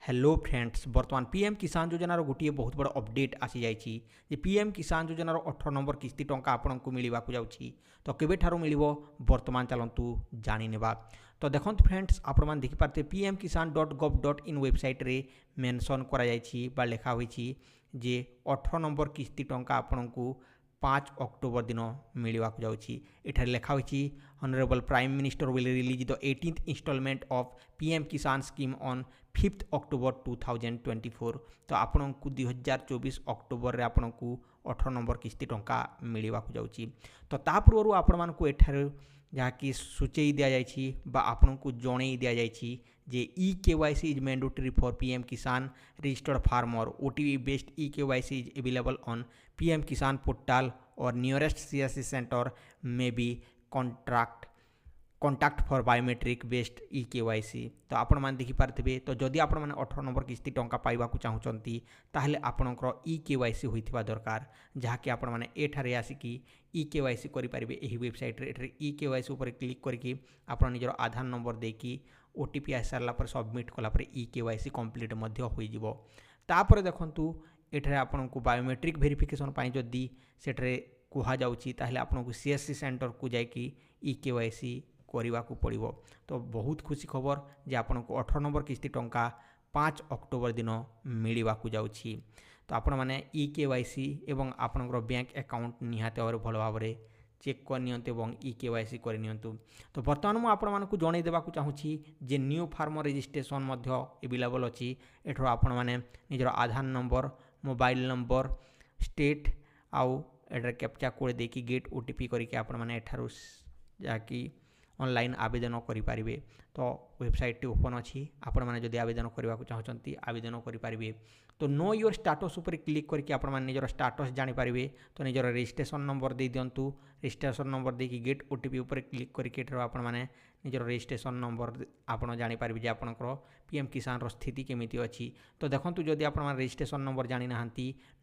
Hello friends बर्तमान PM किसान योजनार गोटे बहुत बड़ अपडेट आसी जाइए जे पीएम किसान योजनार 18 नंबर किस्ती टंका आपन को मिलवा जाऊँगी तो केबे ठारू मिलिबो वर्तमान चलतु जानिनेबा। तो देखो फ्रेंड्स आपण मैंने देखिपारे pmkisan.gov.in वेबसाइट रे मेंशन करा लिखा होई जे 18 नंबर किस्ती टंका आपण को 5 अक्टोबर दिन मिलवा जाऊँगी। एठार लिखा होई honourable prime minister will release the 18th instalment of PM Kisan scheme on 5th October 2024। तो आपण को 2024 अक्टोबर रे आपण को 18 नंबर किस्ती टंका मिलवा जाऊँगी। तो ता पूर्व आपण मानक एठार जहाँकि सूचई दि जाइए बा आपण को जणई दि जाइए जे eKYC is mandatory for PM Kisan registered farmer OTP based eKYC is available on PM Kisan portal और नियरेस्ट CSC सेंटर में भी contact for biometric based eKYC। तो आपण मैंने देखिपारे तो जदि आपण मैंने 18 नंबर किस्ती टंका पाइबा चाहूँगी ताहले आपणकर eKYC होइथिबा दरकार जहाँकि आपण मैंने एठारे आसिकी eKYC करें यही वेबसाइट रे eKYC उपर क्लिक करके आपण निजर आधार नंबर देकी OTP आस सारा पर सबमिट कलापर eKYC कंप्लीट हो तापर देखंतु एठारे आपण को बायोमेट्रिक वेरिफिकेशन पाई जदि सेठरे कुहा जाउची ताहले आपण को CSC सेंटर को जाइकी eKYC करने को पड़ो। तो बहुत खुशी खबर जे आपण को 18 नंबर किस्ती टंका 5 अक्टोबर दिन मिलवा जाउची। तो आपण माने eKYC एवं आपणकर बैंक अकाउंट निहाते भाव भल भाव चेक करनियंतु एवं eKYC करनियंतु। तो बर्तमान मुझे आपण मानक जणई देबाकू चाहूँगी जे न्यू फार्मर रजिस्ट्रेशन मध्य अवेलेबल अच्छी एठो आपण माने निजर आधार नंबर मोबाइल नंबर स्टेट आउ एठार कैप्चा कोड देकी गेट OTP करके आपण माने एठारू जाकि ऑनलाइन आवेदन करें। तो वेबसाइट टी ओपन अच्छी आपण मैंने जदि आवेदन करने को चाहते आवेदन करें। तो नो योर स्टाटस उपर क्लिक करके आपण मैंने निजर स्टाटस जानीपारे। तो निजर रजिस्ट्रेशन नंबर दे दिंतु रजिस्ट्रेशन नंबर देकी गेट OTP उपर क्लिक करके आपण मैंने निजर रजिस्ट्रेशन नंबर आपड़ जानीपारे जे आपंकर पीएम किसान स्थिति केमिति अच्छी। तो देखो जदि आप रजिस्ट्रेशन नंबर जानी ना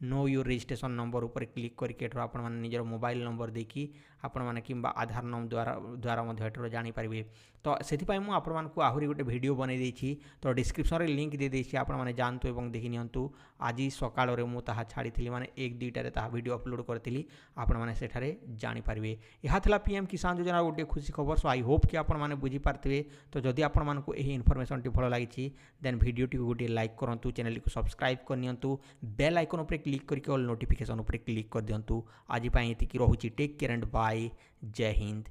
नो योर रजिस्ट्रेशन नंबर उपर क्लिक करके आप निजर मोबाइल नंबर देखी आपण मैंने कि आधार नंबर द्वारा जानीपारे। तो से आपको आहरी गोटे वीडियो बनई देछि तो डिस्क्रिप्शन रे लिंक दे देछि आपण माने जानतु एवं देखि नियंतु। आज सकाळ रे मु ताहा छाड़ी माने 1-2 रे ताहा वीडियो अपलोड करथिली आपण माने सेठारे जानि पारिबे। यहा थला पीएम किसान योजना गोटे खुशी खबर। सो आई होप कि आपण माने बुझी पारथिबे। तो जदि आपण मानकु एही इन्फॉर्मेशन टी भलो लागिछि देन वीडियो टी गोटे लाइक करंतु चैनल को सब्सक्राइब करनियंतु बेल आइकन उपर क्लिक करके ऑल नोटिफिकेशन उपर क्लिक कर दियंतु। आज पई एति कि रहुछि टेक केयर एंड बाय। जय हिंद।